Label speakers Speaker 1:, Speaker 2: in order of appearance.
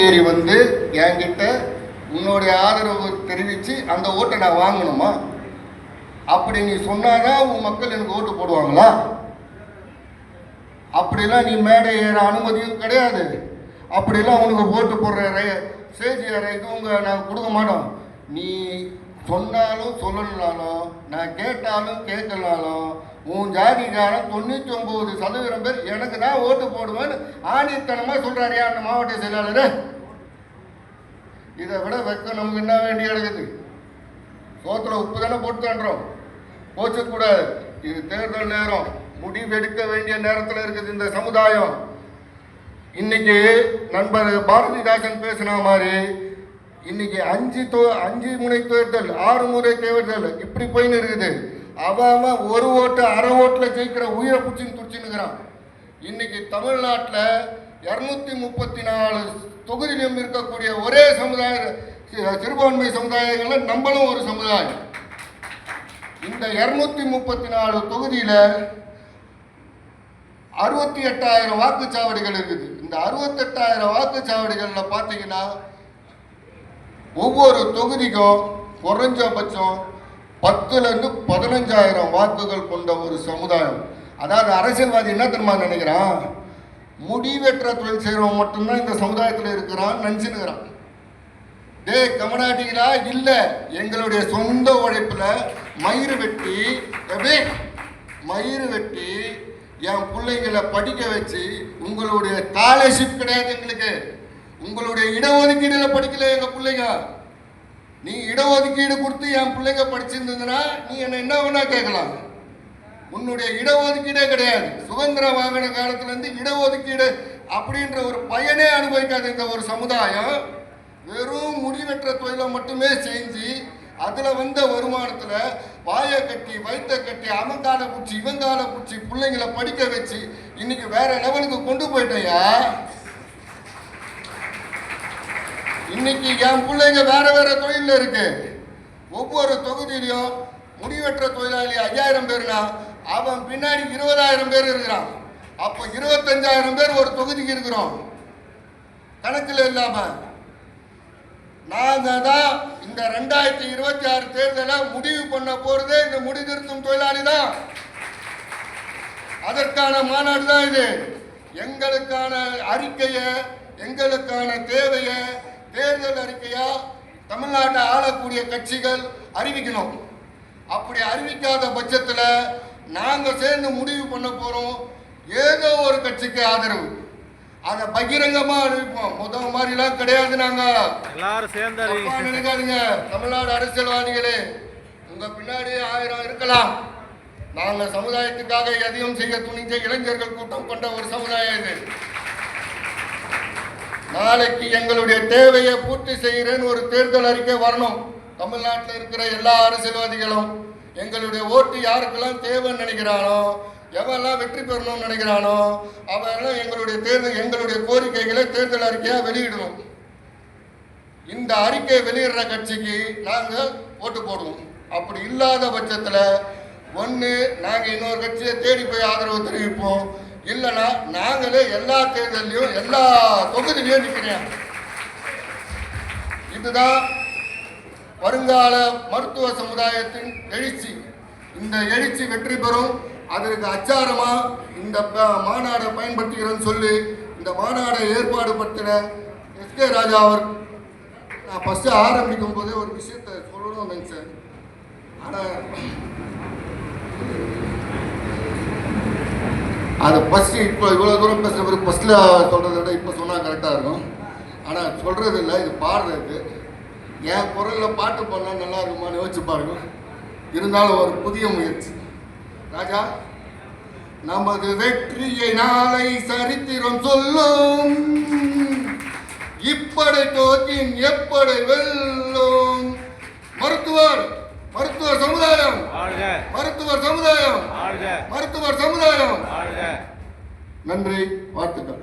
Speaker 1: ஏறி வந்து என்கிட்ட உன்னுடைய ஆதரவு தெரிவித்து அந்த ஓட்டை நான் வாங்கணுமா? அப்படி நீ சொன்னாதான் உன் மக்கள் எனக்கு ஓட்டு போடுவாங்களா? அப்படிலாம் நீ மேடை ஏற அனுமதியும் கிடையாது. அப்படிலாம் உனக்கு ஓட்டு போடுற ஸ்டேஜ் ஏற இதுவும் நாங்கள் கொடுக்க மாட்டோம். நீ சொன்னாலும் சொல்லலனாலும், நான் கேட்டாலும் கேட்கலாலும், உன் ஜாதிக்காரன் 99% பேர் எனக்கு தான் ஓட்டு போடுவேன்னு ஆணித்தனமாக சொல்கிறாரியா அந்த மாவட்ட செயலாளர். இதை விட வெக்க நமக்கு என்ன வேண்டி கிடக்குது? சோத்துல உப்பு தானே போட்டு தான்றோம், போச்சக்கூடாது. இது தேர்தல் நேரம், முடிவெடுக்க வேண்டிய நேரத்தில் இருக்குது இந்த சமுதாயம். இன்னைக்கு நண்பர் பாரதிதாசன் பேசின மாதிரி இன்னைக்கு 5 முறை தேர்தல், 6 முறை தேர்தல் இப்படி போயின்னு இருக்குது. அவன் ஒரு ஓட்டு அரை ஓட்டில் ஜெயிக்கிற உயிரை பிடிச்சின்னு துடிச்சுன்னுக்கிறான். இன்னைக்கு தமிழ்நாட்டில் 234 தொகுதியிலும் இருக்கக்கூடிய ஒரே சமுதாய சிறுபான்மை சமுதாயங்களில் நம்மளும் ஒரு சமுதாயம். இந்த 234 தொகுதியில் 68,000 வாக்குச்சாவடிகள் இருக்குது. இந்த 68,000 வாக்குச்சாவடிகளில் பார்த்தீங்கன்னா ஒவ்வொரு தொகுதிக்கும் குறைஞ்சபட்சம் 10,000 to 15,000 வாக்குகள் கொண்ட ஒரு சமுதாயம். அதாவது அரசியல்வாதி என்ன தெரியுமா நினைக்கிறான்? முடிவெற்ற தொழில் செய்கிறவன் மட்டும்தான் இந்த சமுதாயத்தில் இருக்கிறான் நினச்சினுக்கிறான். டே கமநாட்டிகளா இல்லை, எங்களுடைய சொந்த உழைப்பில் மயிறு வெட்டி என் பிள்ளைங்களை படிக்க வச்சு, உங்களுடைய ஸ்காலர்ஷிப் கிடையாது எங்களுக்கு, உங்களுடைய இடஒதுக்கீடுல படிக்கல எங்கள் பிள்ளைங்க. நீ இடஒதுக்கீடு கொடுத்து என் பிள்ளைங்க படிச்சிருந்ததுன்னா நீ என்ன வேணா கேட்கலாம். உன்னுடைய இடஒதுக்கீடே கிடையாது. சுதந்திரம் வாங்கின காலத்துலேருந்து இடஒதுக்கீடு அப்படின்ற ஒரு பயனே அனுபவிக்காத இந்த ஒரு சமுதாயம் வெறும் முடிவெற்ற தொழிலை மட்டுமே செஞ்சு அதில் வந்த வருமானத்தில் வாயை கட்டி வயிற்ற கட்டி அவங்கால பூச்சி இவங்கால பூச்சி பிள்ளைங்களை படிக்க வச்சு இன்னைக்கு வேற லெவலுக்கு கொண்டு போயிட்டேயா. இன்னைக்கு என் பிள்ளைங்க வேற தொழிலில் இருக்கு. ஒவ்வொரு தொகுதியிலையும் முடிவெற்ற தொழிலாளி 5,000 பேர்னா அவன் பின்னாடி 20,000 பேர் இருக்கிறான். அப்போ 25,000 பேர் ஒரு தொகுதிக்கு இருக்கிறோம். கணக்கில் இல்லாம நாங்கள் தான் இந்த 2026 தேர்தலை முடிவு பண்ண போறதே இந்த முடிதிருத்தும் தொழிலாளி தான். அதற்கான மாநாடு தான் இது. எங்களுக்கான அறிக்கையை, எங்களுக்கான தேவையை தேர்தல் அறிக்கையா தமிழ்நாட்டை ஆளக்கூடிய கட்சிகள் அறிவிக்கணும். அப்படி அறிவிக்காத பட்சத்தில் நாங்கள் சேர்ந்து முடிவு பண்ண போகிறோம் ஏதோ ஒரு கட்சிக்கு ஆதரவு. அதை பகிரங்கமா அறிவிப்போம். முதல் மாதிரிலாம் கிடையாது. நாங்க எல்லாரும் சேர்ந்து நினைக்காதீங்க. தமிழ்நாடு அரசியல்வாதிகளே, உங்க பின்னாடி 1000 இருக்கலாம். நாங்க சமுதாயத்துக்காக எதையும் செய்ய துணிஞ்ச இளைஞர்கள் கூட்டம் கொண்ட ஒரு சமுதாயம் இது. நாளைக்கு எங்களுடைய தேவையை பூர்த்தி செய்கிறேன்னு ஒரு தேர்தல் அறிக்கை வரணும். தமிழ்நாட்டில் இருக்கிற எல்லா அரசியல்வாதிகளும் எங்களுடைய ஓட்டு யாருக்கெல்லாம் தேவைன்னு நினைக்கிறானோ, எவெல்லாம் வெற்றி பெறணும்னு நினைக்கிறானோ அவெல்லாம் எங்களுடைய கோரிக்கைகளை தேர்தல் அறிக்கையாக வெளியிடணும். இந்த அறிக்கையை வெளியிடுற கட்சிக்கு நாங்கள் ஓட்டு போடுவோம். அப்படி இல்லாத பட்சத்தில் ஒன்று நாங்கள் இன்னொரு கட்சியை தேடி போய் ஆதரவு தெரிவிப்போம், இல்லைன்னா நாங்களே எல்லா தேர்தலையும் எல்லா தொகுதியிலையும் நிற்கிறோம். இதுதான் வருங்கால மருத்துவ சமுதாயத்தின் எழுச்சி. இந்த எழுச்சி வெற்றி பெறும். அதற்கு அச்சாரமா இந்த மாநாடை பயன்படுத்துகிறேன்னு சொல்லி இந்த மாநாடை ஏற்பாடு படுத்தின எஸ்.கே. ராஜா அவர், நான் ஃபஸ்ட்டு ஆரம்பிக்கும் போதே ஒரு விஷயத்தை சொல்லணும்னு நினச்சேன். ஆனால் அது ஃபஸ்ட்டு இப்போ இவ்வளோ தூரம் பேசுகிற பிறகு ஃபஸ்ட்டில் சொல்கிறத விட இப்போ சொன்னால் கரெக்டாக இருக்கும். ஆனால் சொல்கிறது இல்லை, இது பாடுறது. என் குரலில் பாட்டு பண்ணால் நல்லா இருக்குமான்னு யோசிச்சு பாருங்க. இருந்தாலும் ஒரு புதிய முயற்சி. ராஜா, நமது வெற்றியை நாளை சரித்திரம் சொல்லும். இப்படை தோற்றின் எப்படை வெல்லும். மருத்துவர் சமுதாயம், மருத்துவர் சமுதாயம். நன்றி, வாழ்த்துக்கள்.